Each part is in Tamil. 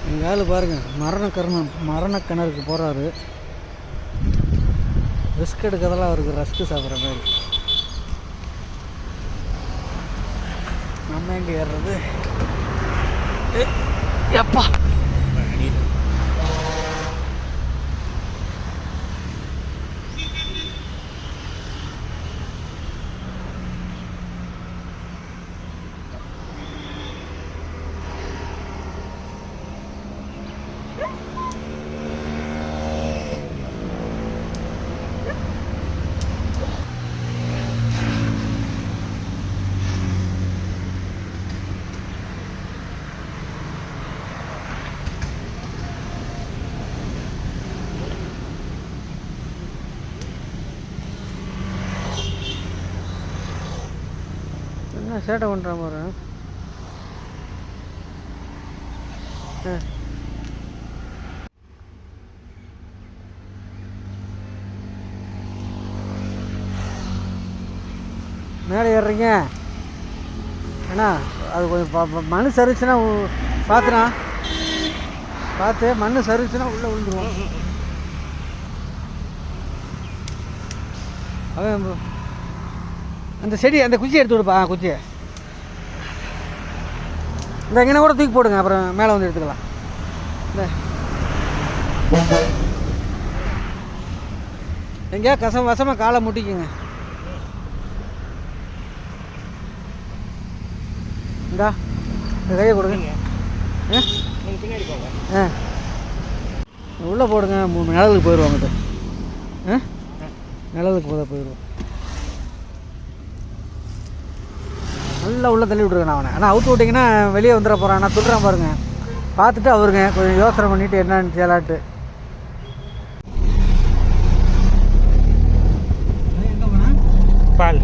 எங்கள் ஆள் பாருங்கள் மரண கிணறுக்கு போகிறாரு. ரிஸ்க் எடுக்கிறதெல்லாம் அவருக்கு ரஸ்க்கு சாப்பிட்ற மாதிரி. நம்ம எங்கே ஏறுறது? எப்பா என்ன சேட்டை பண்ணுற மாதிரி. மேலே ஏறுறீங்க அண்ணா, அது கொஞ்சம் மண் சரிச்சுன்னா பார்த்துண்ணா, பார்த்து மண் சரிச்சுன்னா உள்ளே விழுந்துருவோம். அவன் அந்த செடி அந்த குச்சியை எடுத்து விடுப்பா. குச்சியை இந்த எங்கே கூட தூக்கி போடுங்க, அப்புறம் மேலே வந்து எடுத்துக்கலாம். இந்த எங்கேயா வசமாக காலை முட்டிக்குங்க. இந்தா இந்த கையை கொடுங்க. பின்னாடி போங்க. உள்ளே போடுங்க. நிழலுக்கு போயிடுவாங்க. நிழலுக்கு போயிடுவோம். நல்லா உள்ளே தள்ளி விட்ருக்கேன் அவனை. ஆனால் அவுத்து விட்டிங்கன்னா வெளியே வந்துட போகிறான். நான் துடுறான் பாருங்க. பார்த்துட்டு அவருங்க கொஞ்சம் யோசனை பண்ணிவிட்டு என்னன்னு செய்யலான்ட்டு. எங்கே போனால் பால்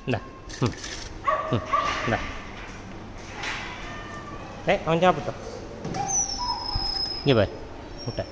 இந்தா. இந்தா. அவன் சாப்பிட்டோம். இங்கே பாரு முட்டை.